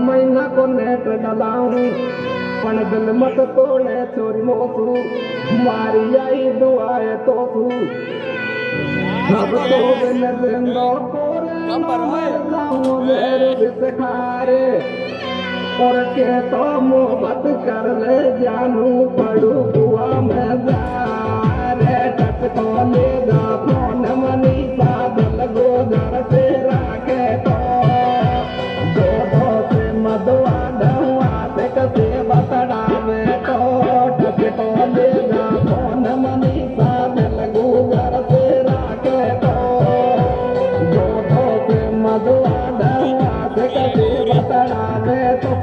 महीना को नेत्र डलाऊं पण दिल मत तोड़े चोरी मोसू मारी आई दुआए तो तू अब तो बिन जिंदो मेरे बिसखारे और के तो मोहब्बत कर ले जानू पड़ू हुआ मैं जा रे टच को लेगा फोन मनी पागल गो घर से राखे तो दो से मधुआ डहुआ से कसे बतड़ावे तो टच को लेगा फोन मनी पागल गो घर से राखे तो दो से मधुआ डहुआ से कसे बतड़ावे तो